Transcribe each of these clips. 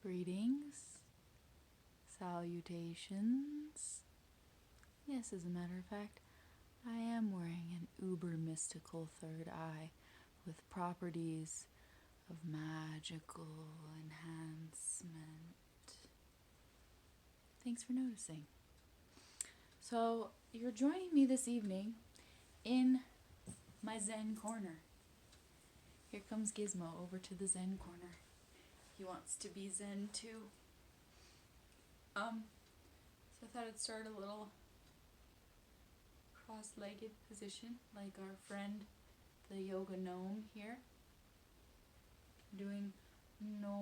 Greetings, salutations. Yes, as a matter of fact, I am wearing an uber mystical third eye with properties of magical enhancement. Thanks for noticing. So, you're joining me this evening in my Zen corner. Here comes Gizmo over to the Zen corner. He wants to be Zen too. So I thought I'd start a little cross-legged position like our friend the yoga gnome here. Doing gnome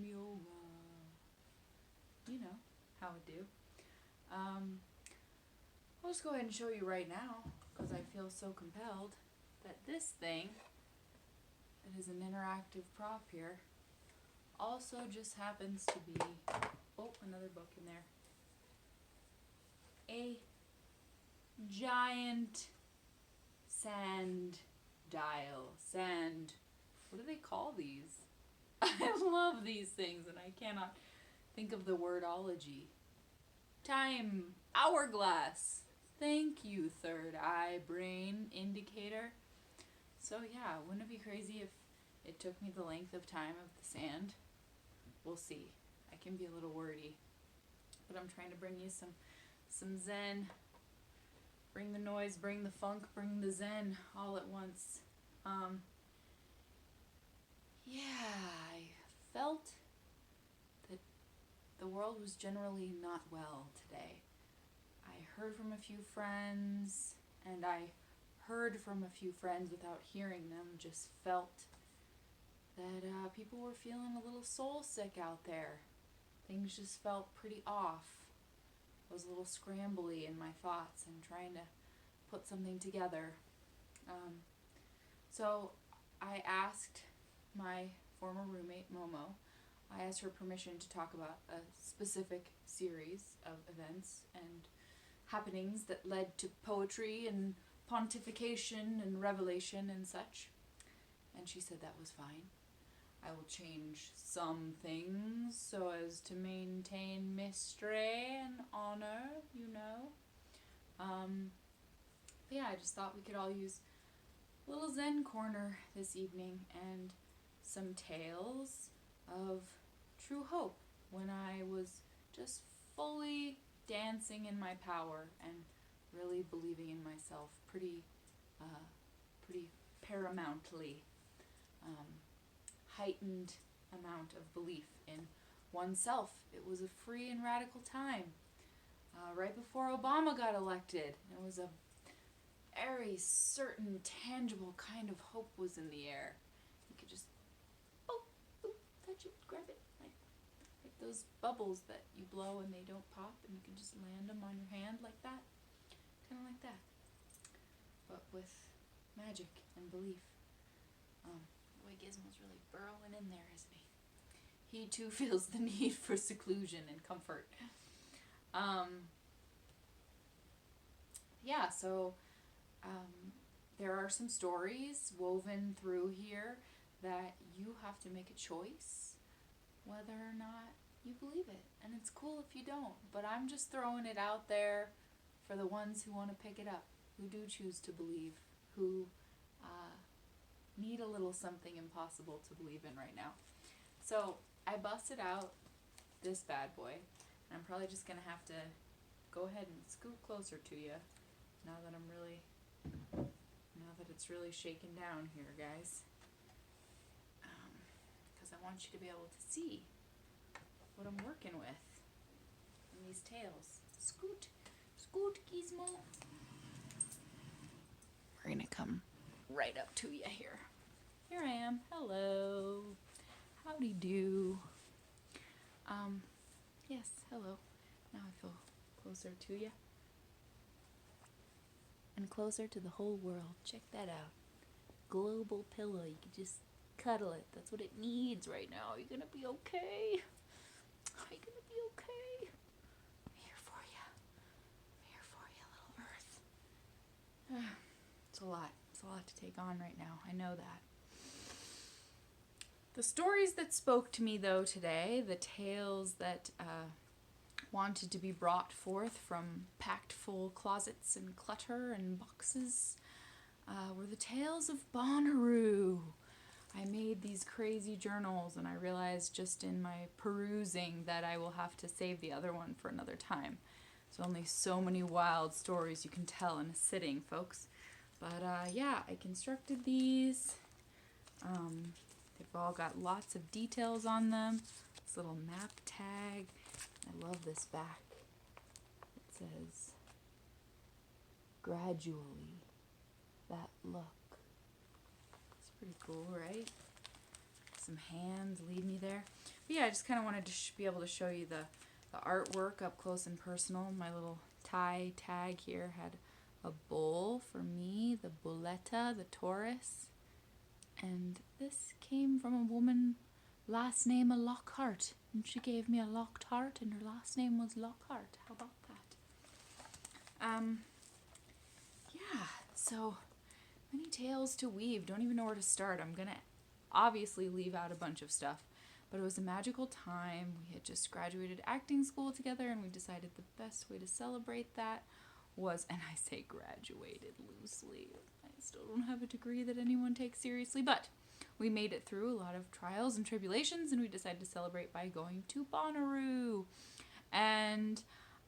yoga. You know how I do. I'll just go ahead and show you right now because I feel so compelled that this thing, that is an interactive prop here, also just happens to be, oh, another book in there, a giant sand dial. What do they call these? I love these things and I cannot think of the wordology. Time, hourglass. Thank you, third eye brain indicator. So yeah, wouldn't it be crazy if it took me the length of time of the sand? We'll see. I can be a little wordy, but I'm trying to bring you some zen. Bring the noise, bring the funk, bring the zen all at once. I felt that the world was generally not well today. I heard from a few friends, and I heard from a few friends without hearing them, just felt that people were feeling a little soul sick out there. Things just felt pretty off. I was a little scrambly in my thoughts and trying to put something together. So I asked my former roommate, Momo, I asked her permission to talk about a specific series of events and happenings that led to poetry and pontification and revelation and such. And she said that was fine. I will change some things so as to maintain mystery and honor, you know. But yeah, I just thought we could all use a little Zen corner this evening and some tales of true hope when I was just fully dancing in my power and really believing in myself pretty paramountly. Heightened amount of belief in oneself. It was a free and radical time. Right before Obama got elected, it was a very certain, tangible kind of hope was in the air. You could just, touch it, grab it, like those bubbles that you blow and they don't pop, and you can just land them on your hand like that. Kind of like that. But with magic and belief. Boy, Gizmo's really burrowing in there, isn't he? He too feels the need for seclusion and comfort. There are some stories woven through here that you have to make a choice whether or not you believe it. And it's cool if you don't, but I'm just throwing it out there for the ones who want to pick it up, who do choose to believe, who need a little something impossible to believe in right now. So I busted out this bad boy, and I'm probably just going to have to go ahead and scoot closer to you now that it's really shaken down here, guys. Because I want you to be able to see what I'm working with in these tales. Scoot, Gizmo. We're going to come right up to you here. Here I am. Hello. Howdy do. Yes, hello. Now I feel closer to you. And closer to the whole world. Check that out. Global pillow. You can just cuddle it. That's what it needs right now. You're gonna be okay. Are you gonna be okay? I'm here for you. I'm here for you, little Earth. It's a lot. It's a lot to take on right now. I know that. The stories that spoke to me, though, today, the tales that wanted to be brought forth from packed full closets and clutter and boxes, were the tales of Bonnaroo. I made these crazy journals, and I realized just in my perusing that I will have to save the other one for another time. There's only so many wild stories you can tell in a sitting, folks. But yeah, I constructed these. They've all got lots of details on them. This little map tag. I love this back. It says, gradually, that look. It's pretty cool, right? Some hands lead me there. But yeah, I just kind of wanted to be able to show you the artwork up close and personal. My little tie tag here had a bull for me, the bulletta, the Taurus. And this came from a woman, last name a Lockhart. And she gave me a locked heart, and her last name was Lockhart. How about that? Yeah, so many tales to weave. Don't even know where to start. I'm going to obviously leave out a bunch of stuff. But it was a magical time. We had just graduated acting school together, and we decided the best way to celebrate that was, and I say graduated loosely, I still don't have a degree that anyone takes seriously, but we made it through a lot of trials and tribulations, and we decided to celebrate by going to Bonnaroo. And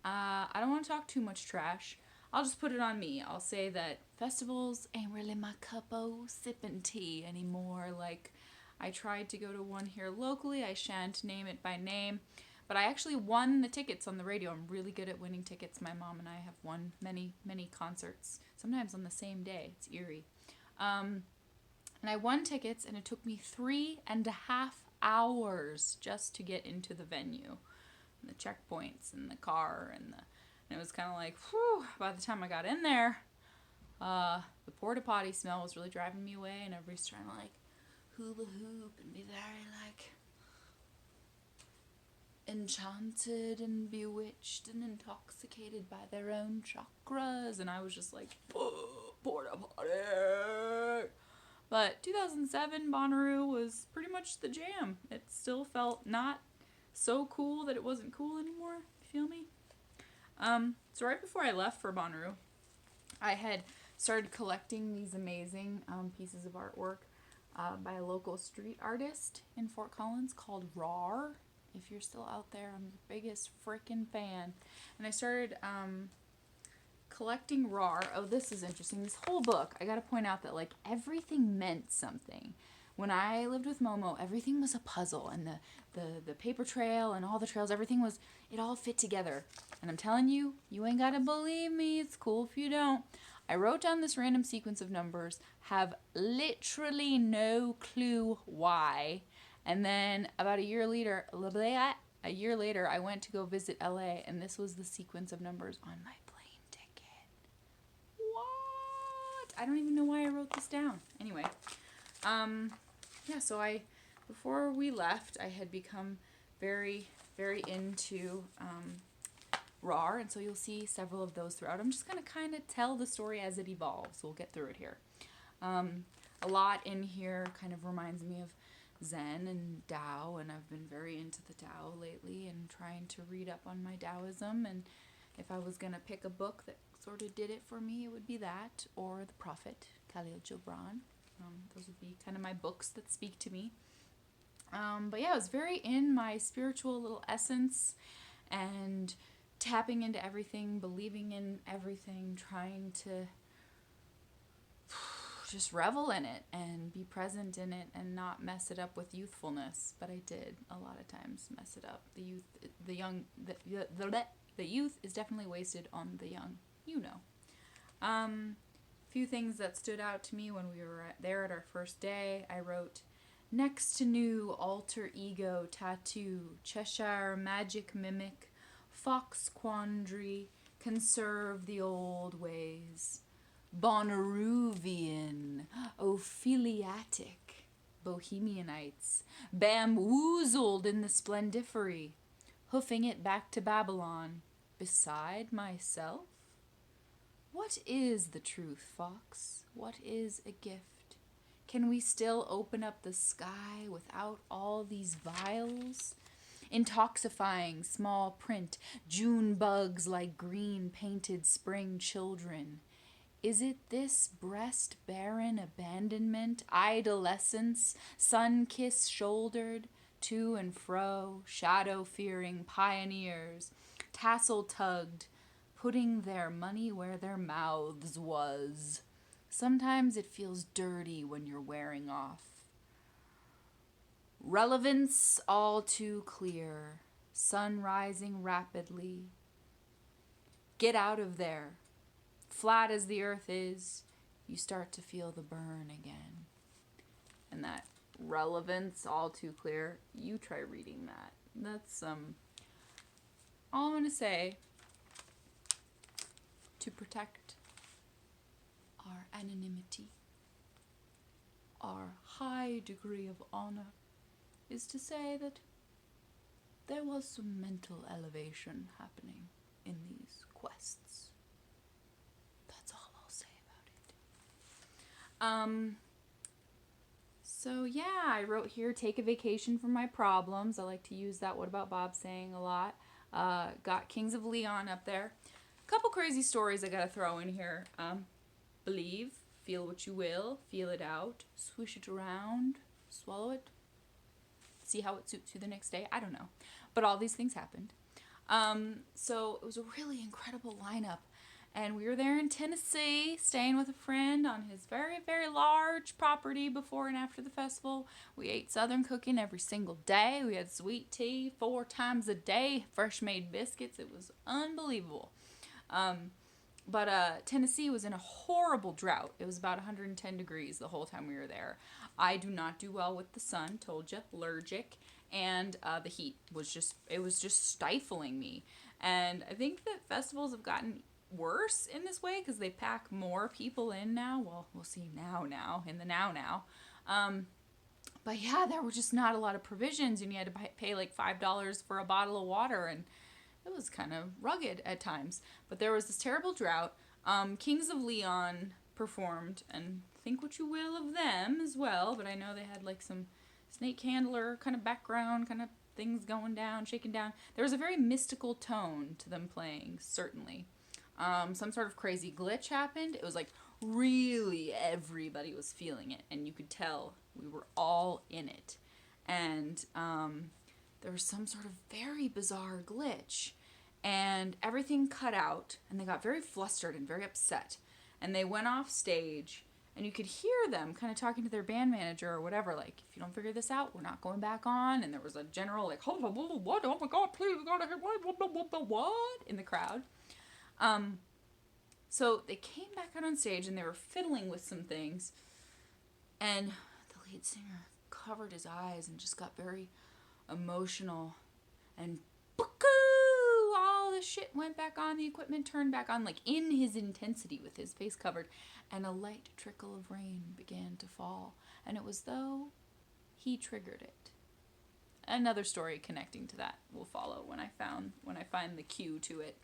I don't want to talk too much trash. I'll just put it on me. I'll say that festivals ain't really my cup of sippin' tea anymore. Like, I tried to go to one here locally. I shan't name it by name. But I actually won the tickets on the radio. I'm really good at winning tickets. My mom and I have won many, many concerts, sometimes on the same day. It's eerie. And I won tickets, and it took me 3.5 hours just to get into the venue. And the checkpoints and the car. And it was kind of like, whew, by the time I got in there, the porta potty smell was really driving me away, and everybody's trying to like hula hoop and be very like enchanted and bewitched and intoxicated by their own chakras, and I was just like, porta potty. But 2007 Bonnaroo was pretty much the jam. It still felt not so cool that it wasn't cool anymore. Feel me? So right before I left for Bonnaroo, I had started collecting these amazing pieces of artwork by a local street artist in Fort Collins called Rar. If you're still out there, I'm your biggest freaking fan. And I started collecting Rar. Oh, this is interesting. This whole book, I gotta point out that like everything meant something. When I lived with Momo, everything was a puzzle, and the paper trail and all the trails, everything was, it all fit together. And I'm telling you, you ain't gotta believe me. It's cool if you don't. I wrote down this random sequence of numbers, have literally no clue why. And then about a year later, I went to go visit LA, and this was the sequence of numbers on my plane ticket. What? I don't even know why I wrote this down. Anyway, yeah, so before we left, I had become very, very into RAR, and so you'll see several of those throughout. I'm just going to kind of tell the story as it evolves. We'll get through it here. A lot in here kind of reminds me of Zen and Tao, and I've been very into the Tao lately and trying to read up on my Taoism, and if I was going to pick a book that sort of did it for me, it would be that or The Prophet, Khalil Gibran. Those would be kind of my books that speak to me. But yeah, I was very in my spiritual little essence and tapping into everything, believing in everything, trying to just revel in it and be present in it and not mess it up with youthfulness. But I did a lot of times mess it up. The youth is definitely wasted on the young, you know. Few things that stood out to me when we were there at our first day. I wrote, next to new alter ego tattoo, Cheshire magic mimic, fox quandary, conserve the old ways. Bonoroovian, Ophiliatic, Bohemianites, Bamwhoozled in the Splendiferie, hoofing it back to Babylon, beside myself. What is the truth, Fox? What is a gift? Can we still open up the sky without all these vials? Intoxifying small print, June bugs like green painted spring children. Is it this breast barren abandonment, idolescence, sun-kiss shouldered, to and fro, shadow-fearing pioneers, tassel-tugged, putting their money where their mouths was? Sometimes it feels dirty when you're wearing off. Relevance all too clear, sun rising rapidly. Get out of there. Flat as the earth is, you start to feel the burn again. And that relevance all too clear, you try reading that. That's all I'm going to say to protect our anonymity, our high degree of honor, is to say that there was some mental elevation happening in these quests. That's all I'll say about it. So yeah, I wrote here, take a vacation from my problems. I like to use that What About Bob saying a lot. Got Kings of Leon up there. A couple crazy stories I gotta throw in here. Believe, feel what you will, feel it out, swish it around, swallow it, see how it suits you the next day. I don't know. But all these things happened. So it was a really incredible lineup. And we were there in Tennessee, staying with a friend on his very, very large property before and after the festival. We ate Southern cooking every single day. We had sweet tea 4 times a day, fresh made biscuits. It was unbelievable. But Tennessee was in a horrible drought. It was about 110 degrees the whole time we were there. I do not do well with the sun, told you, allergic. And the heat was just stifling me. And I think that festivals have gotten worse in this way because they pack more people in now. Well, we'll see now, in the now. But yeah, there were just not a lot of provisions, and you had to pay like $5 for a bottle of water, and it was kind of rugged at times. But there was this terrible drought. Kings of Leon performed, and think what you will of them as well, but I know they had like some snake handler kind of background, kind of things going down, shaking down. There was a very mystical tone to them playing, certainly. Some sort of crazy glitch happened. It was like really everybody was feeling it, and you could tell we were all in it. And there was some sort of very bizarre glitch, and everything cut out, and they got very flustered and very upset. And they went off stage, and you could hear them kind of talking to their band manager or whatever, like, if you don't figure this out, we're not going back on. And there was a general, like, what? Oh my God, please, we gotta hear what? In the crowd. So they came back out on stage, and they were fiddling with some things. And the lead singer covered his eyes and just got very emotional. And all the shit went back on. The equipment turned back on, like in his intensity with his face covered. And a light trickle of rain began to fall. And it was though he triggered it. Another story connecting to that will follow when I find the cue to it.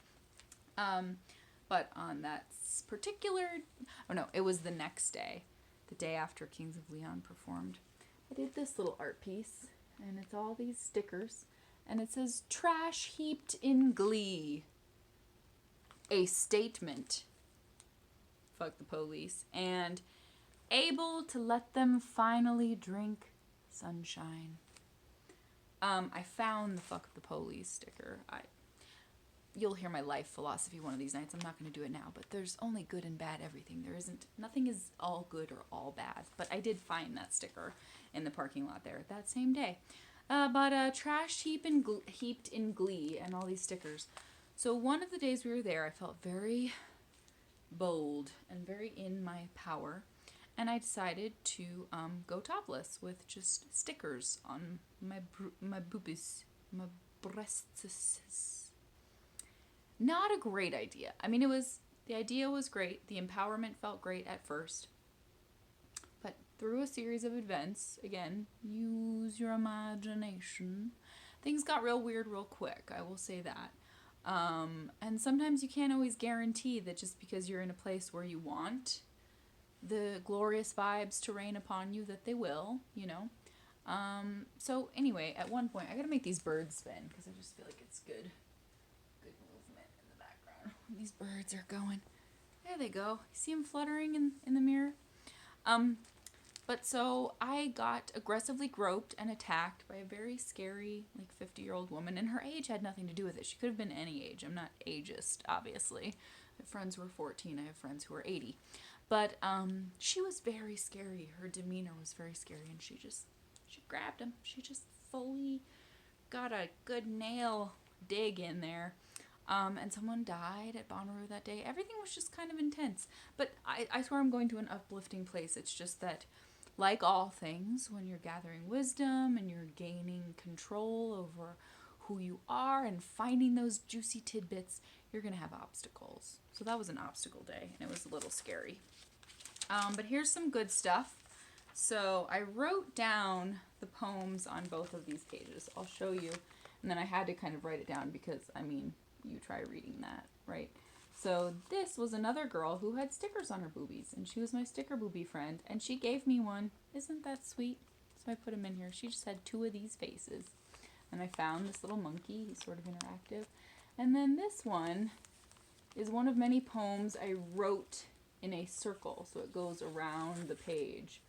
But on that particular, it was the next day, the day after Kings of Leon performed. I did this little art piece, and it's all these stickers, and it says, trash heaped in glee. A statement. Fuck the police. And able to let them finally drink sunshine. I found the fuck the police sticker. You'll hear my life philosophy one of these nights. I'm not going to do it now, but there's only good and bad everything. Nothing is all good or all bad. But I did find that sticker in the parking lot there that same day. But trash heaped in glee and all these stickers. So one of the days we were there, I felt very bold and very in my power. And I decided to go topless with just stickers on my boobies, my breasts. Not a great idea. I mean, the idea was great. The empowerment felt great at first. But through a series of events, again, use your imagination, things got real weird real quick. I will say that. And sometimes you can't always guarantee that just because you're in a place where you want the glorious vibes to rain upon you that they will, you know. So anyway, at one point, I gotta make these birds spin because I just feel like it's good movement in the background. These birds are going. There they go. You see them fluttering in the mirror? But so I got aggressively groped and attacked by a very scary, like 50-year-old woman, and her age had nothing to do with it. She could have been any age. I'm not ageist, obviously. I have friends who are 14. I have friends who are 80. But she was very scary. Her demeanor was very scary, and she grabbed him. She just fully got a good nail dig in there. And someone died at Bonoroovian that day. Everything was just kind of intense. But I swear I'm going to an uplifting place. It's just that, like all things, when you're gathering wisdom and you're gaining control over who you are and finding those juicy tidbits, you're going to have obstacles. So that was an obstacle day, and it was a little scary. But here's some good stuff. So I wrote down the poems on both of these pages. I'll show you. And then I had to kind of write it down because, I mean, you try reading that, right? So this was another girl who had stickers on her boobies, and she was my sticker boobie friend, and she gave me one. Isn't that sweet? So I put him in here. She just had 2 of these faces. And I found this little monkey. He's sort of interactive. And then this one is one of many poems I wrote in a circle, so it goes around the page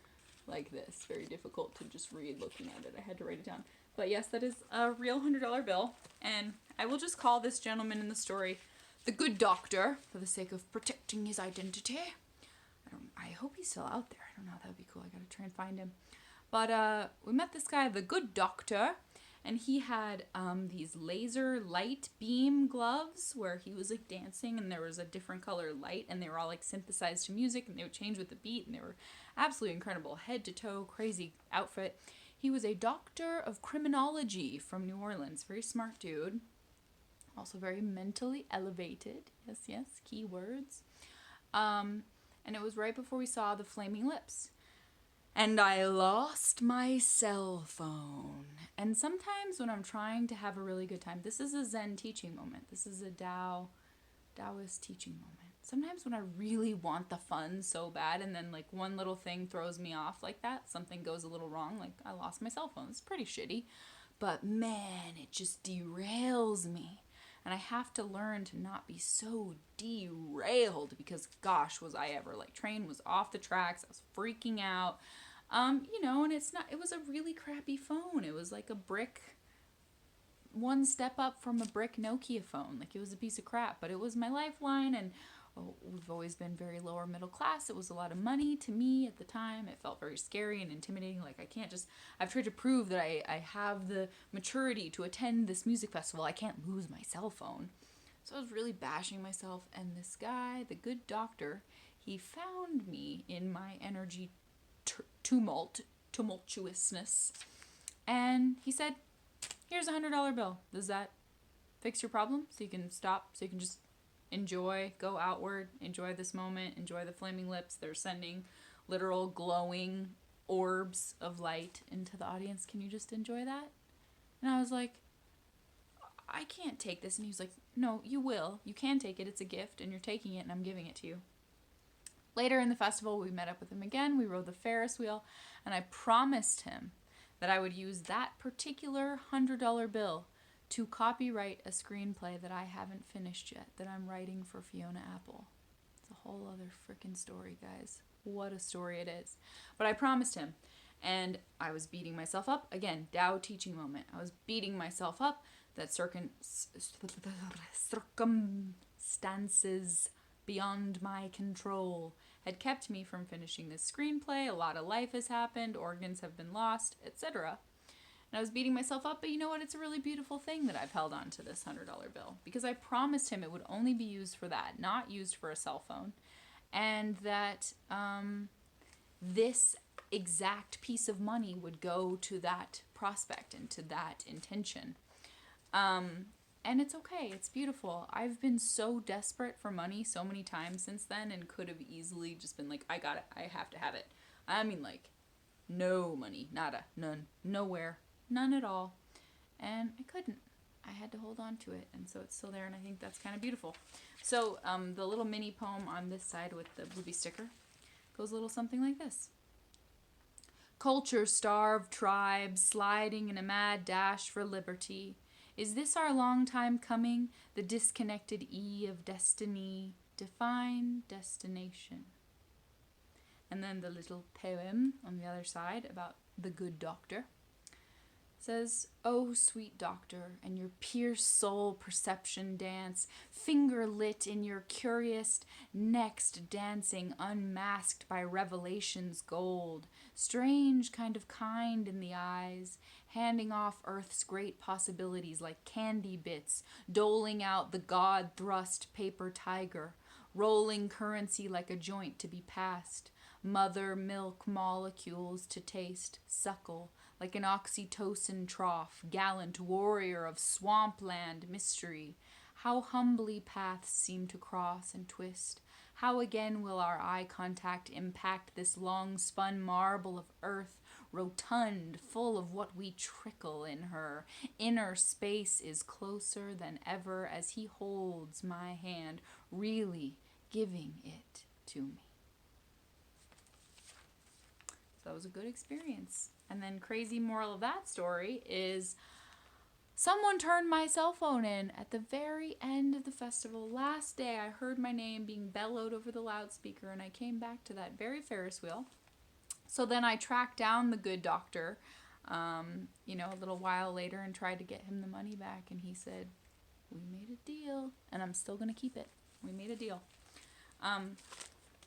like this. Very difficult to just read looking at it. I had to write it down. But yes, that is a real $100 bill, and I will just call this gentleman in the story the good doctor for the sake of protecting his identity. I hope he's still out there. I don't know. That would be cool. I gotta try and find him. But we met this guy, the good doctor, and he had these laser light beam gloves where he was like dancing, and there was a different color light, and they were all like synthesized to music, and they would change with the beat, and they were absolutely incredible, head to toe, crazy outfit. He was a doctor of criminology from New Orleans. Very smart dude. Also very mentally elevated. Yes, yes, keywords. And it was right before we saw the Flaming Lips. And I lost my cell phone. And sometimes when I'm trying to have a really good time, this is a Zen teaching moment. This is a Taoist teaching moment. Sometimes when I really want the fun so bad, and then like one little thing throws me off like that, something goes a little wrong, like I lost my cell phone. It's pretty shitty. But man, it just derails me. And I have to learn to not be so derailed because gosh, was I ever. Like train was off the tracks. I was freaking out. And it was a really crappy phone. It was like a brick, one step up from a brick Nokia phone. Like it was a piece of crap, but it was my lifeline, and we've always been very lower middle class. It was a lot of money to me at the time. It felt very scary and intimidating. Like I've tried to prove that I have the maturity to attend this music festival. I can't lose my cell phone. So I was really bashing myself, and this guy, the good doctor, he found me in my energy tumultuousness, and he said, here's $100 bill. Does that fix your problem? So you can stop, so you can just enjoy, go outward, enjoy this moment, enjoy the Flaming Lips. They're sending literal glowing orbs of light into the audience. Can you just enjoy that? And I was like, I can't take this. And he was like, no, you will. You can take it. It's a gift, and you're taking it, and I'm giving it to you. Later in the festival, we met up with him again. We rode the Ferris wheel, and I promised him that I would use that particular $100 bill to copyright a screenplay that I haven't finished yet, that I'm writing for Fiona Apple. It's a whole other freaking story, guys. What a story it is. But I promised him, and I was beating myself up. Again, Tao teaching moment. I was beating myself up that circumstances beyond my control had kept me from finishing this screenplay. A lot of life has happened, organs have been lost, etc. And I was beating myself up, but you know what? It's a really beautiful thing that I've held on to this $100 bill, because I promised him it would only be used for that, not used for a cell phone, and that this exact piece of money would go to that prospect and to that intention. And it's okay. It's beautiful. I've been so desperate for money so many times since then, and could have easily just been like, I got it. I have to have it. I mean, like, no money. Nada. None. Nowhere. None at all. And I couldn't. I had to hold on to it. And so it's still there, and I think that's kind of beautiful. So the little mini poem on this side with the booby sticker Goes a little something like this. Culture-starved tribes sliding in a mad dash for liberty. Is this our long time coming? The disconnected E of destiny. Define destination. And then the little poem on the other side about the good doctor. Says, "Oh, sweet doctor, and your pierced soul perception dance, finger lit in your curious next dancing, unmasked by revelation's gold, strange kind of kind in the eyes, handing off earth's great possibilities like candy bits, doling out the god-thrust paper tiger, rolling currency like a joint to be passed, mother milk molecules to taste, suckle, like an oxytocin trough, gallant warrior of swampland mystery. How humbly paths seem to cross and twist. How again will our eye contact impact this long-spun marble of earth, rotund, full of what we trickle in her. Inner space is closer than ever as he holds my hand, really giving it to me." So that was a good experience. And then crazy moral of that story is someone turned my cell phone in at the very end of the festival. Last day I heard my name being bellowed over the loudspeaker and I came back to that very Ferris wheel. So then I tracked down the good doctor, a little while later and tried to get him the money back. And he said, "We made a deal and I'm still going to keep it. We made a deal."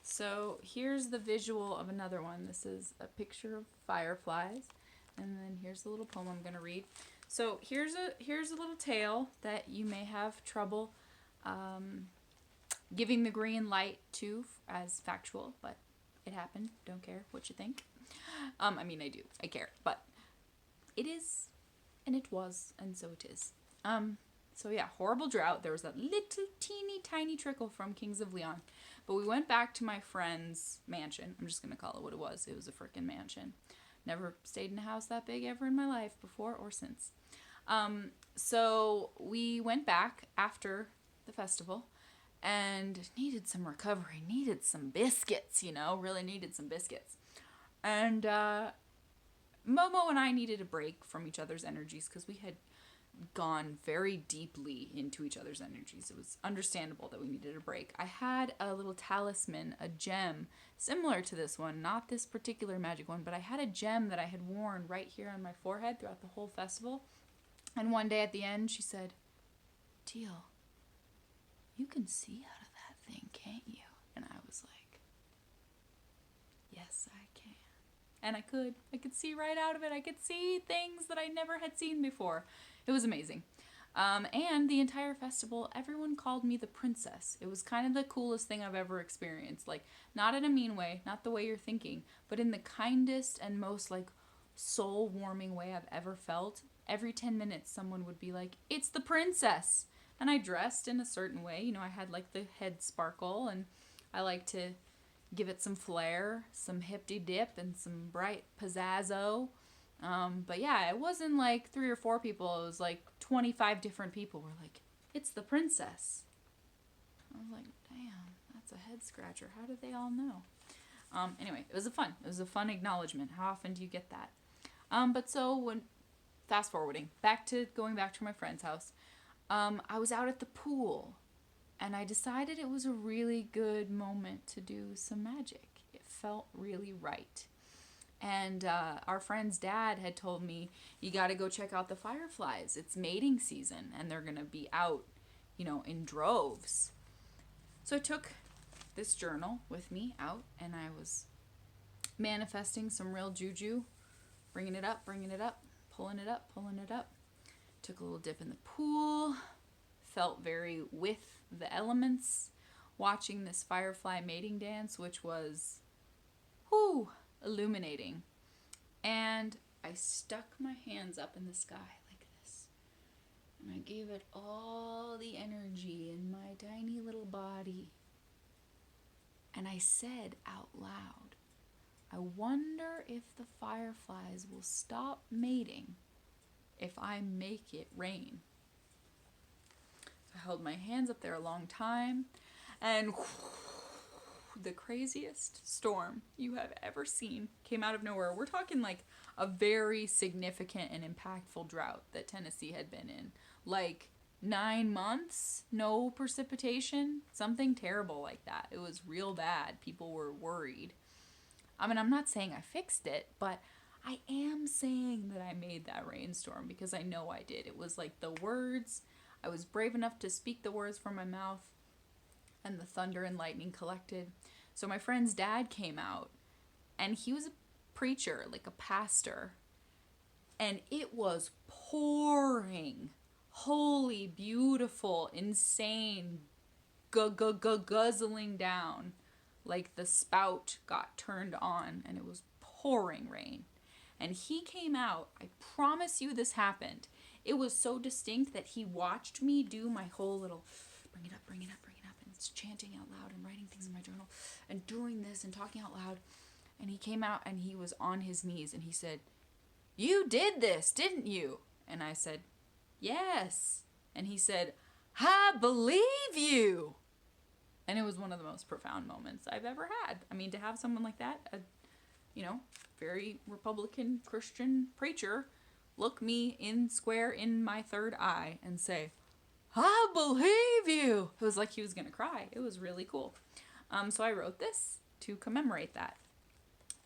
So here's the visual of another one. This is a picture of fireflies. And then here's the little poem I'm going to read. So here's a little tale that you may have trouble giving the green light to as factual, but it happened. Don't care what you think. I do. I care. But it is, and it was, and so it is. So yeah, horrible drought. There was that little teeny tiny trickle from Kings of Leon. But we went back to my friend's mansion. I'm just going to call it what it was. It was a frickin' mansion. Never stayed in a house that big ever in my life, before or since. So we went back after the festival and needed some recovery, needed some biscuits, really needed some biscuits. And Momo and I needed a break from each other's energies because we had gone very deeply into each other's energies. It was understandable that we needed a break. I had a little talisman, a gem, similar to this one, not this particular magic one, but I had a gem that I had worn right here on my forehead throughout the whole festival. And one day at the end, she said, "Teal, you can see out of that thing, can't you?" And I was like, "Yes, I can." And I could see right out of it. I could see things that I never had seen before. It was amazing. And the entire festival, everyone called me the princess. It was kind of the coolest thing I've ever experienced. Like, not in a mean way, not the way you're thinking, but in the kindest and most, soul-warming way I've ever felt. Every 10 minutes, someone would be like, "It's the princess." And I dressed in a certain way. I had, the head sparkle, and I like to give it some flair, some hip-de-dip, and some bright pizzazzo. But yeah, it wasn't 3 or 4 people. It was 25 different people were like, "It's the princess." I was like, damn, that's a head scratcher. How did they all know? Anyway, it was a fun acknowledgement. How often do you get that? But so when fast forwarding, going back to my friend's house, I was out at the pool and I decided it was a really good moment to do some magic. It felt really right. And our friend's dad had told me, "You got to go check out the fireflies. It's mating season and they're going to be out, in droves." So I took this journal with me out and I was manifesting some real juju, bringing it up, pulling it up. Took a little dip in the pool, felt very with the elements, watching this firefly mating dance, which was, illuminating. And I stuck my hands up in the sky like this. And I gave it all the energy in my tiny little body. And I said out loud, "I wonder if the fireflies will stop mating if I make it rain." So I held my hands up there a long time, and the craziest storm you have ever seen came out of nowhere. We're talking like a very significant and impactful drought that Tennessee had been in. Like 9 months, no precipitation, something terrible like that. It was real bad. People were worried. I mean, I'm not saying I fixed it, but I am saying that I made that rainstorm because I know I did. It was like the words, I was brave enough to speak the words from my mouth, and the thunder and lightning collected. So my friend's dad came out, and he was a preacher, like a pastor, and it was pouring. Holy, beautiful, insane, guzzling down. Like the spout got turned on, and it was pouring rain. And he came out, I promise you this happened. It was so distinct that he watched me do my whole little bring it up, bring it up, bring it up, and chanting out loud and writing things in my journal and doing this and talking out loud. And he came out and he was on his knees and he said, "You did this, didn't you?" And I said, "Yes." And he said, "I believe you." And it was one of the most profound moments I've ever had. I mean, to have someone like that, a very Republican Christian preacher, look me in square in my third eye and say, "I believe you." It was like he was going to cry. It was really cool. So I wrote this to commemorate that.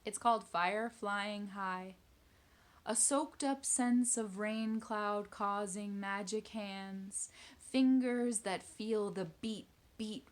It's called Fire Flying High. A soaked up sense of rain cloud causing magic hands, fingers that feel the beat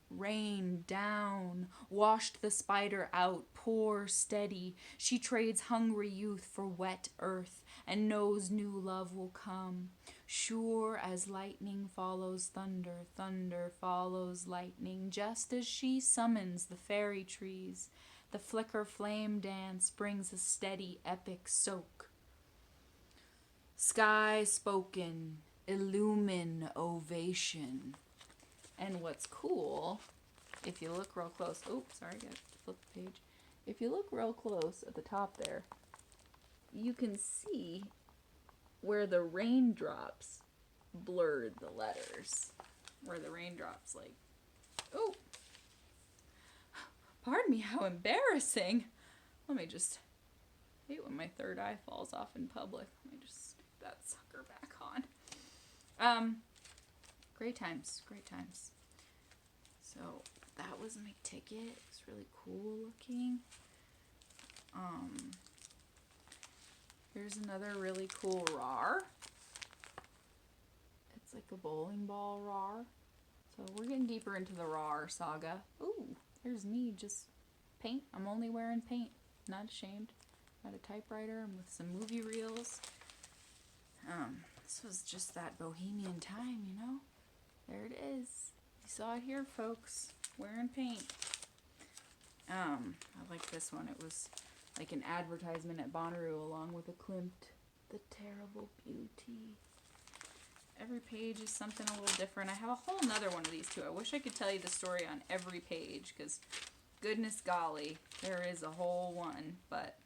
rain down, washed the spider out, pour steady. She trades hungry youth for wet earth and knows new love will come. Sure as lightning follows thunder, thunder follows lightning, just as she summons the fairy trees. The flicker flame dance brings a steady epic soak. Sky spoken, illumine ovation. And what's cool, if you look real close, sorry, I got to flip the page. If you look real close at the top there, you can see where the raindrops blurred the letters. Where the raindrops pardon me, how embarrassing. Let me just, I hate when my third eye falls off in public. Let me just stick that sucker back on. Great times. So that was my ticket. It's really cool looking. Here's another really cool RAR. It's like a bowling ball RAR. So we're getting deeper into the RAR saga. Ooh, there's me, just paint. I'm only wearing paint. Not ashamed. Got a typewriter and with some movie reels. This was just that bohemian time, There it is. You saw it here, folks. Wearing paint. I like this one. It was like an advertisement at Bonoroovian along with a Klimt. The Terrible Beauty. Every page is something a little different. I have a whole nother one of these too. I wish I could tell you the story on every page because goodness golly, there is a whole one. But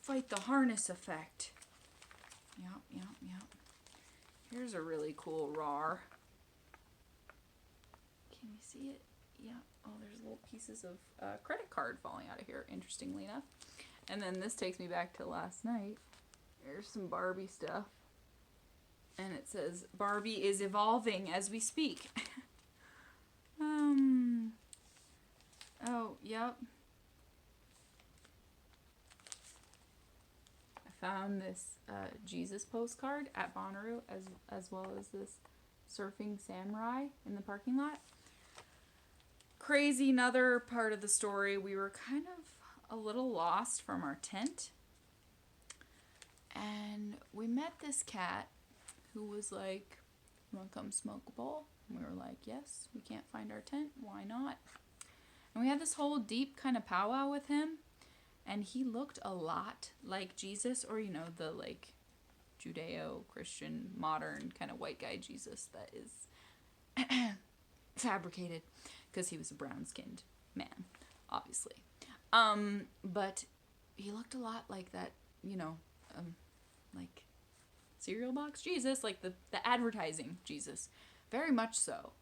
fight the harness effect. Yep. Here's a really cool RAR. Can you see it? Yeah. Oh, there's little pieces of credit card falling out of here, interestingly enough. And then this takes me back to last night. Here's some Barbie stuff. And it says, Barbie is evolving as we speak. Oh, yep. I found this Jesus postcard at Bonoroovian as well as this surfing samurai in the parking lot. Crazy, another part of the story, we were kind of a little lost from our tent. And we met this cat who was like, "You want to come smoke a bowl?" And we were like, "Yes, we can't find our tent. Why not?" And we had this whole deep kind of powwow with him. And he looked a lot like Jesus, or, the like Judeo-Christian, modern kind of white guy Jesus that is fabricated because he was a brown-skinned man, obviously. But he looked a lot like that, like cereal box Jesus, like the advertising Jesus, very much so.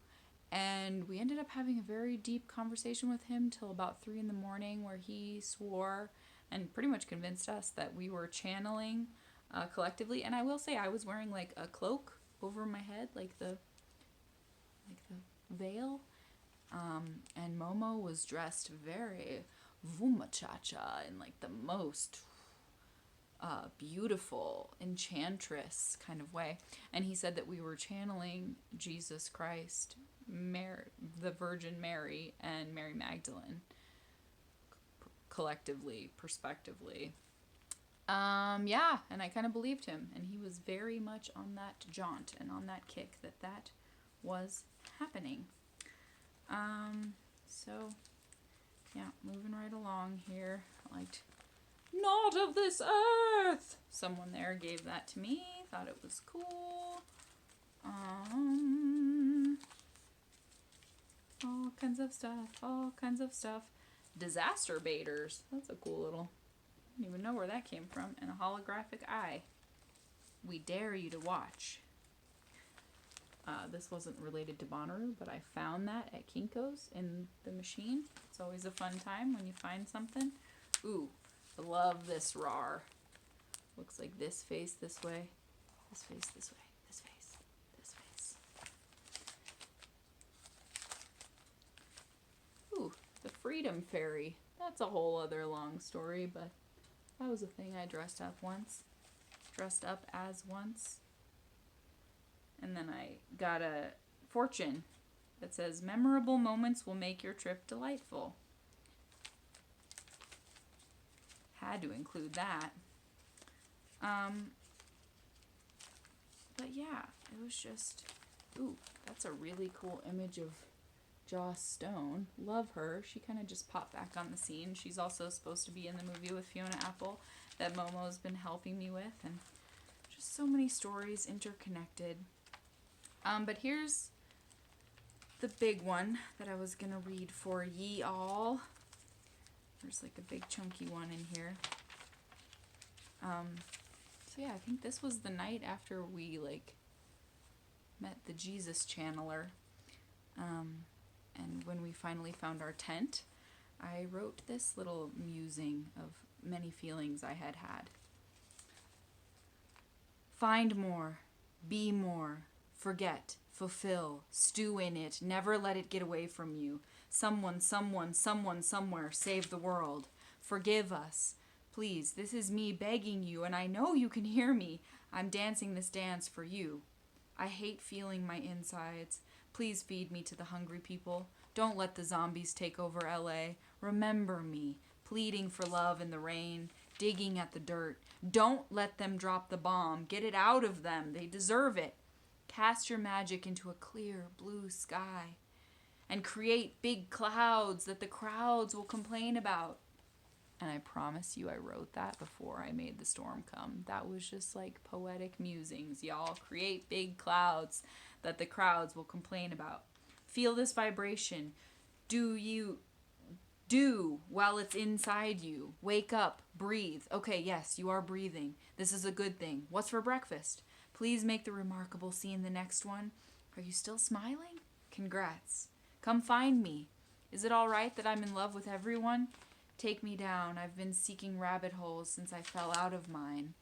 And we ended up having a very deep conversation with him till about 3 in the morning, where he swore and pretty much convinced us that we were channeling collectively. And I will say, I was wearing like a cloak over my head, like the veil. And Momo was dressed very vumachacha in like the most beautiful enchantress kind of way. And he said that we were channeling Jesus Christ, the Virgin Mary, and Mary Magdalene collectively, prospectively. Yeah, and I kind of believed him, and he was very much on that jaunt and on that kick that was happening. So yeah, moving right along here. Like, not of this earth. Someone there gave that to me. Thought it was cool. All kinds of stuff. Disaster baiters. That's a cool little. I don't even know where that came from. And a holographic eye. We dare you to watch. This wasn't related to Bonnaroo, but I found that at Kinko's in the machine. It's always a fun time when you find something. Ooh, I love this RAR. Looks like this face this way, this face this way, this face, this face. Ooh, the Freedom Fairy. That's a whole other long story, but that was a thing I dressed up as once. And then I got a fortune that says, memorable moments will make your trip delightful. Had to include that. But yeah, it was just, ooh, that's a really cool image of Joss Stone. Love her. She kind of just popped back on the scene. She's also supposed to be in the movie with Fiona Apple that Momo's been helping me with. And just so many stories interconnected. But here's the big one that I was going to read for ye all. There's like a big chunky one in here. So yeah, I think this was the night after we like met the Jesus channeler. And when we finally found our tent, I wrote this little musing of many feelings I had had. Find more, be more, forget, fulfill, stew in it, never let it get away from you. Someone, somewhere, save the world. Forgive us. Please, this is me begging you, and I know you can hear me. I'm dancing this dance for you. I hate feeling my insides. Please feed me to the hungry people. Don't let the zombies take over LA. Remember me, pleading for love in the rain, digging at the dirt. Don't let them drop the bomb. Get it out of them. They deserve it. Cast your magic into a clear blue sky and create big clouds that the crowds will complain about. And I promise you I wrote that before I made the storm come. That was just like poetic musings, y'all. Create big clouds that the crowds will complain about. Feel this vibration. Do while it's inside you. Wake up, breathe. Okay, yes, you are breathing. This is a good thing. What's for breakfast? Please make the remarkable scene the next one. Are you still smiling? Congrats. Come find me. Is it all right that I'm in love with everyone? Take me down. I've been seeking rabbit holes since I fell out of mine.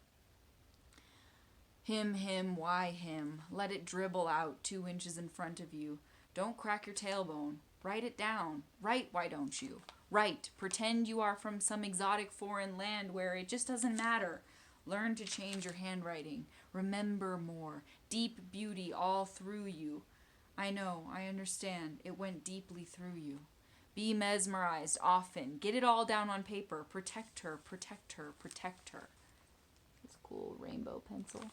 Him, why him? Let it dribble out 2 inches in front of you. Don't crack your tailbone. Write it down. Write, why don't you? Write. Pretend you are from some exotic foreign land where it just doesn't matter. Learn to change your handwriting. Remember more. Deep beauty all through you. I know, I understand. It went deeply through you. Be mesmerized often. Get it all down on paper. Protect her, protect her, protect her. This cool rainbow pencil.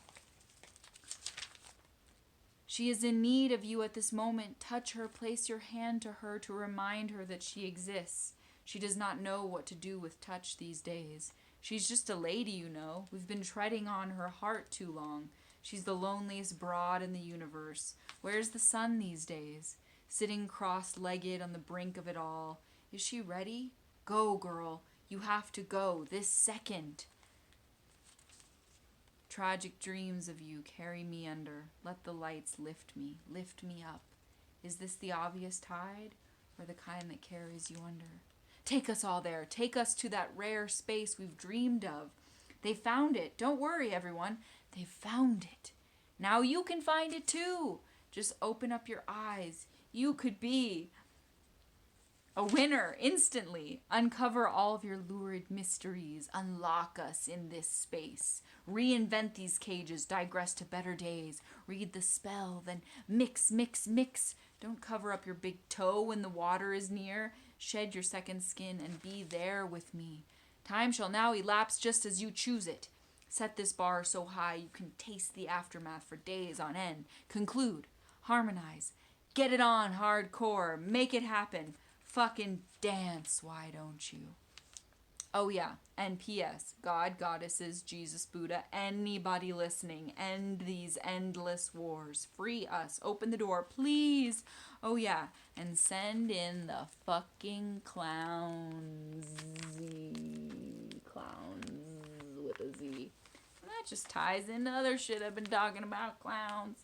She is in need of you at this moment. Touch her, place your hand to her to remind her that she exists. She does not know what to do with touch these days. She's just a lady, you know. We've been treading on her heart too long. She's the loneliest broad in the universe. Where's the sun these days? Sitting cross-legged on the brink of it all. Is she ready? Go, girl. You have to go this second. Tragic dreams of you carry me under. Let the lights lift me up. Is this the obvious tide, or the kind that carries you under? Take us all there. Take us to that rare space we've dreamed of. They found it. Don't worry, everyone. They found it. Now you can find it too. Just open up your eyes. You could be a winner instantly. Uncover all of your lurid mysteries. Unlock us in this space. Reinvent these cages. Digress to better days. Read the spell. Then mix, mix, mix. Don't cover up your big toe when the water is near. Shed your second skin and be there with me. Time shall now elapse just as you choose it. Set this bar so high you can taste the aftermath for days on end. Conclude. Harmonize. Get it on hardcore. Make it happen. Fucking dance, why don't you? Oh yeah, and P.S. God, goddesses, Jesus, Buddha, anybody listening, end these endless wars. Free us. Open the door, please. Oh yeah, and send in the fucking clowns. Clowns with a Z. And that just ties into other shit I've been talking about, clowns.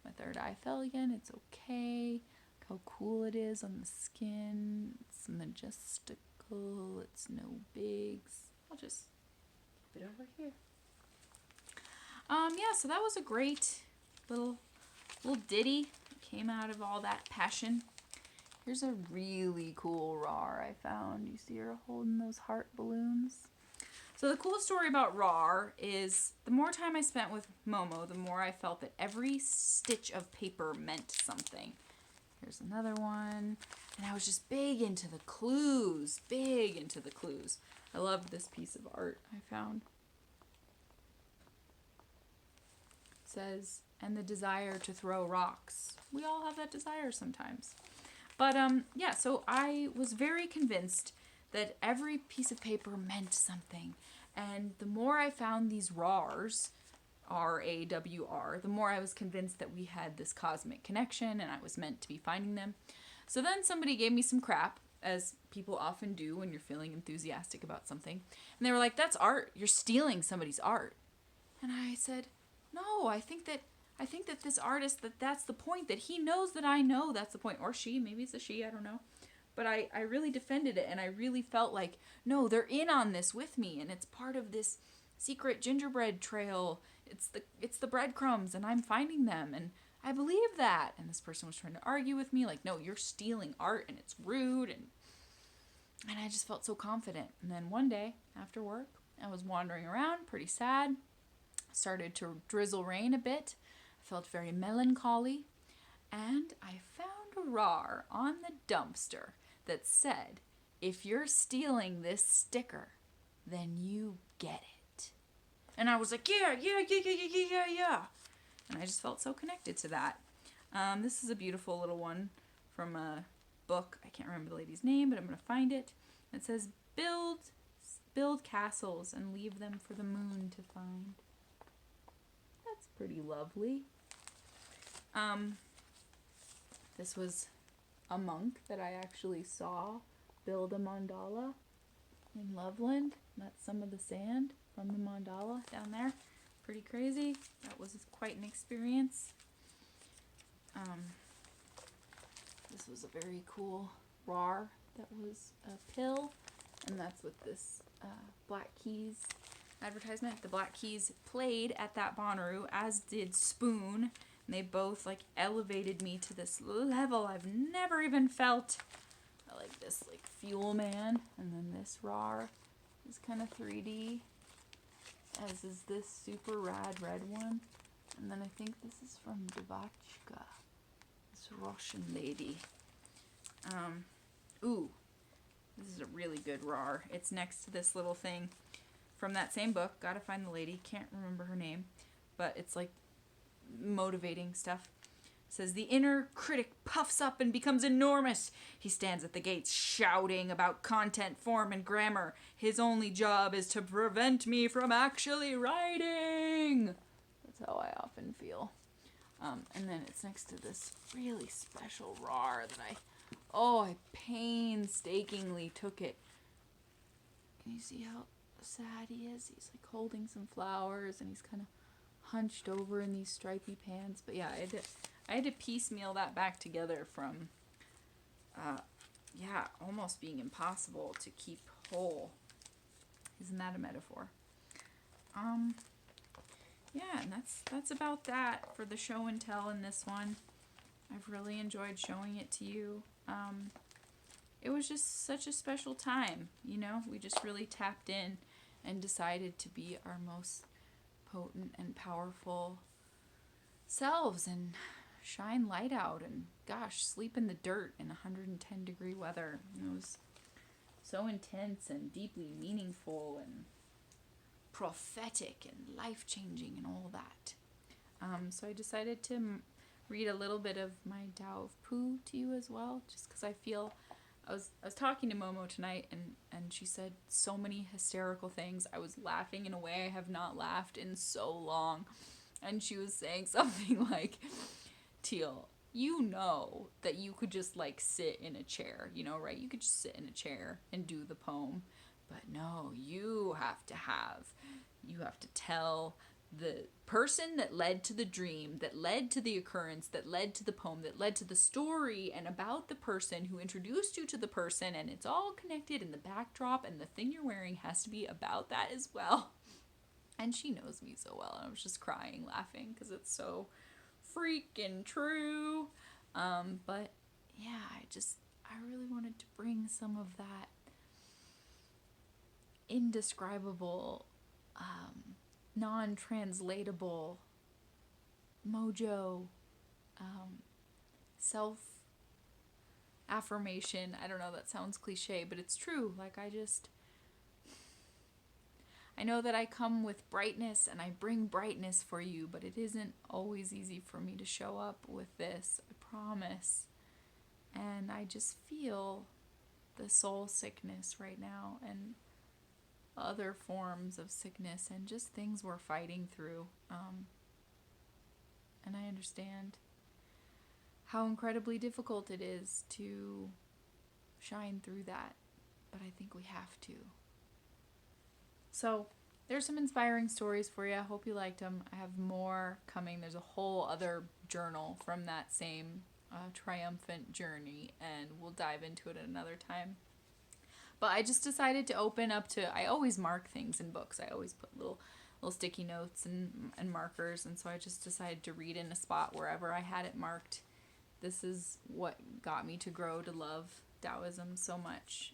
My third eye fell again. It's okay. Look how cool it is on the skin. It's majestical. It's no bigs. I'll just keep it over here. Yeah, so that was a great little ditty. It came out of all that passion. Here's a really cool RAR I found. You see her holding those heart balloons? So the cool story about RAR is the more time I spent with Momo, the more I felt that every stitch of paper meant something. Here's another one. And I was just big into the clues. I loved this piece of art I found. It says, and the desire to throw rocks. We all have that desire sometimes. But yeah, so I was very convinced that every piece of paper meant something. And the more I found these RARs, RAWR, the more I was convinced that we had this cosmic connection and I was meant to be finding them. So then somebody gave me some crap, as people often do when you're feeling enthusiastic about something. And they were like, that's art. You're stealing somebody's art. And I said, no, I think that this artist, that's the point, that he knows that I know that's the point. Or she, maybe it's a she, I don't know. But I really defended it, and I really felt like, no, they're in on this with me, and it's part of this secret gingerbread trail. It's the breadcrumbs, and I'm finding them, and I believe that. And this person was trying to argue with me, like, no, you're stealing art, and it's rude, and I just felt so confident. And then one day, after work, I was wandering around, pretty sad. Started to drizzle rain a bit. I felt very melancholy, and I found a RAR on the dumpster that said, if you're stealing this sticker, then you get it. And I was like, yeah. And I just felt so connected to that. This is a beautiful little one from a book. I can't remember the lady's name, but I'm going to find it. It says, build castles and leave them for the moon to find. That's pretty lovely. This was a monk that I actually saw build a mandala in Loveland. That's some of the sand from the mandala down there. Pretty crazy. That was quite an experience. This was a very cool RAR that was a pill, and that's with this Black Keys advertisement. The Black Keys played at that Bonnaroo, as did Spoon. And they both, like, elevated me to this level I've never even felt. I like this, like, Fuel Man. And then this RAR is kind of 3D. As is this super rad red one. And then I think this is from Devachka. This Russian lady. This is a really good RAR. It's next to this little thing from that same book. Gotta find the lady. Can't remember her name. But it's, like, motivating stuff. It says, the inner critic puffs up and becomes enormous. He stands at the gates shouting about content, form, and grammar. His only job is to prevent me from actually writing. That's how I often feel. And then it's next to this really special RAR that I painstakingly took it. Can you see how sad he is? He's like holding some flowers and he's kind of hunched over in these stripy pants. But yeah, I had to piecemeal that back together from, almost being impossible to keep whole. Isn't that a metaphor? Yeah, and that's about that for the show and tell in this one. I've really enjoyed showing it to you. It was just such a special time, you know? We just really tapped in and decided to be our most potent and powerful selves and shine light out and, gosh, sleep in the dirt in 110 degree weather. It was so intense and deeply meaningful and prophetic and life-changing and all that. So I decided to read a little bit of my Tao of Pooh to you as well, just because I feel... I was talking to Momo tonight, and she said so many hysterical things. I was laughing in a way I have not laughed in so long. And she was saying something like, Teal, you know that you could just, like, sit in a chair, you know, right? You could just sit in a chair and do the poem. But no, you have to tell the person that led to the dream, that led to the occurrence, that led to the poem, that led to the story, and about the person who introduced you to the person, and it's all connected in the backdrop, and the thing you're wearing has to be about that as well. And she knows me so well, and I was just crying, laughing, because it's so freaking true. But yeah, I really wanted to bring some of that indescribable, non-translatable mojo, self-affirmation. I don't know, that sounds cliche, but it's true. Like, I know that I come with brightness and I bring brightness for you, but it isn't always easy for me to show up with this, I promise. And I just feel the soul sickness right now and other forms of sickness and just things we're fighting through. And I understand how incredibly difficult it is to shine through that, but I think we have to. So there's some inspiring stories for you. I hope you liked them. I have more coming. There's a whole other journal from that same triumphant journey, and we'll dive into it at another time. But I just decided to open up to... I always mark things in books. I always put little sticky notes and markers, and so I just decided to read in a spot wherever I had it marked. This is what got me to grow to love Taoism so much.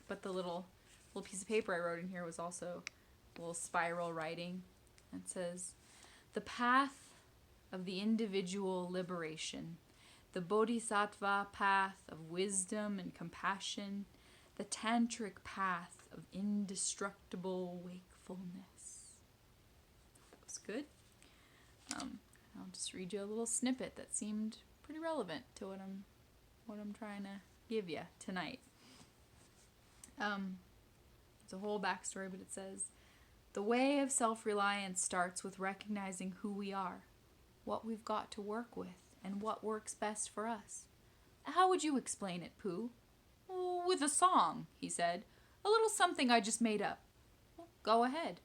But the little piece of paper I wrote in here was also a little spiral writing. It says, "The path of the individual liberation, the bodhisattva path of wisdom and compassion, the tantric path of indestructible wakefulness." That was good. I'll just read you a little snippet that seemed pretty relevant to what I'm trying to give you tonight. It's a whole backstory, but it says, "The way of self-reliance starts with recognizing who we are, what we've got to work with, and what works best for us." "How would you explain it, Pooh?" "Oh, with a song," he said. "A little something I just made up." "Well, go ahead."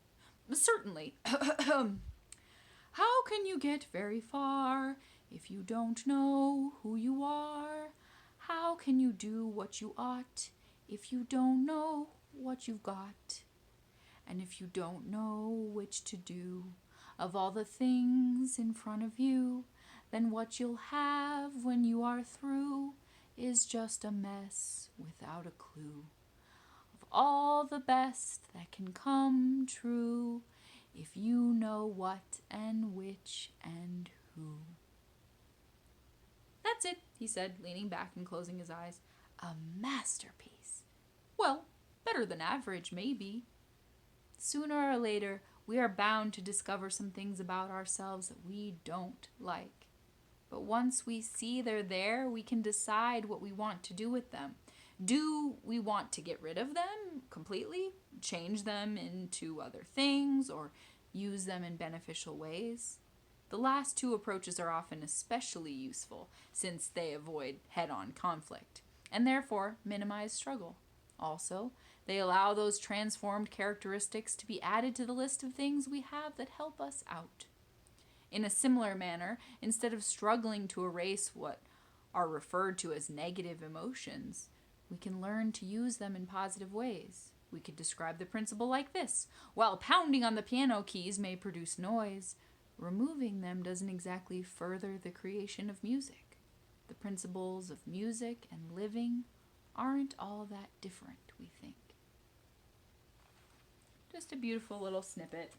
"Certainly." "How can you get very far if you don't know who you are? How can you do what you ought if you don't know what you've got? And if you don't know which to do of all the things in front of you, then what you'll have when you are through is just a mess without a clue of all the best that can come true if you know what and which and who." "That's it," he said, leaning back and closing his eyes. "A masterpiece." "Well, better than average, maybe. Sooner or later, we are bound to discover some things about ourselves that we don't like. But once we see they're there, we can decide what we want to do with them. Do we want to get rid of them completely, change them into other things, or use them in beneficial ways? The last two approaches are often especially useful, since they avoid head-on conflict, and therefore minimize struggle. Also, they allow those transformed characteristics to be added to the list of things we have that help us out. In a similar manner, instead of struggling to erase what are referred to as negative emotions, we can learn to use them in positive ways. We could describe the principle like this: while pounding on the piano keys may produce noise, removing them doesn't exactly further the creation of music. The principles of music and living aren't all that different, we think. Just a beautiful little snippet.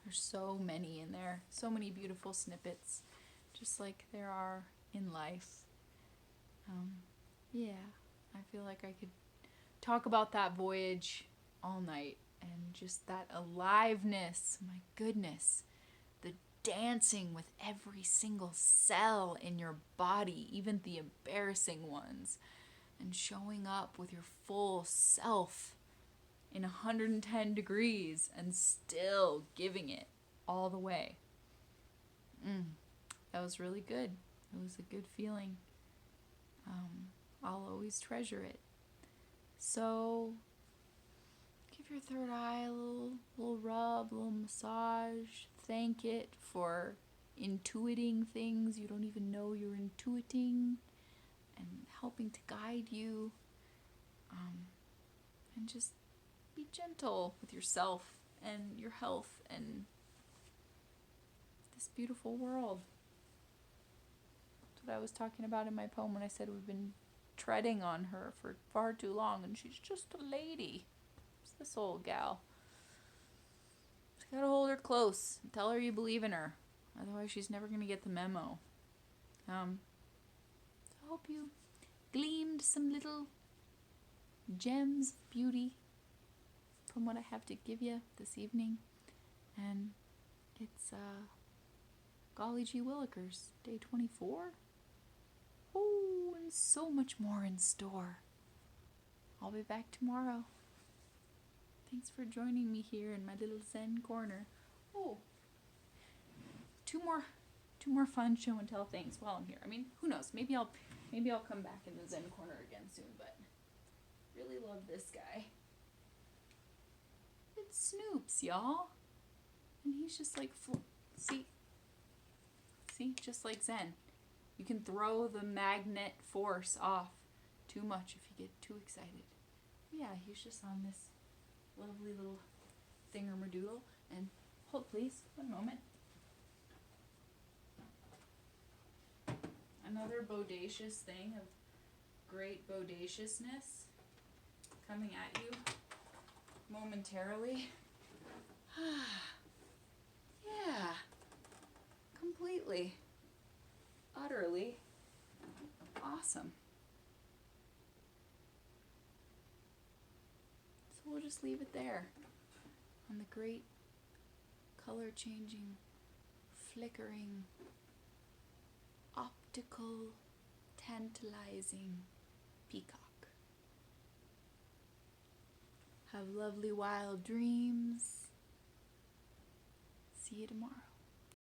There's so many in there, so many beautiful snippets, just like there are in life. Yeah, I feel like I could talk about that voyage all night, and just that aliveness, my goodness, the dancing with every single cell in your body, even the embarrassing ones, and showing up with your full self in 110 degrees and still giving it all the way. That was really good. It was a good feeling. I'll always treasure it. So give your third eye a little rub, a little massage. Thank it for intuiting things you don't even know you're intuiting, and helping to guide you. And just be gentle with yourself and your health and this beautiful world. That's what I was talking about in my poem when I said we've been treading on her for far too long, and she's just a lady. It's this old gal. Just gotta hold her close and tell her you believe in her. Otherwise, she's never gonna get the memo. So I hope you gleamed some little gems of beauty from what I have to give you this evening. And it's Golly Gee Willikers, day 24. Oh, and so much more in store. I'll be back tomorrow. Thanks for joining me here in my little Zen corner. Oh, two more fun show and tell things while I'm here. I mean, who knows? Maybe I'll come back in the Zen corner again soon. But really love this guy. It's Snoops, y'all, and he's just like see, just like Zen. You can throw the magnet force off too much if you get too excited. Yeah, he's just on this lovely little thingermadoodle. And hold please, one moment. Another bodacious thing of great bodaciousness coming at you momentarily. Yeah, completely, utterly awesome. So we'll just leave it there on the great color changing, flickering, optical, tantalizing peacock. Have lovely wild dreams. See you tomorrow.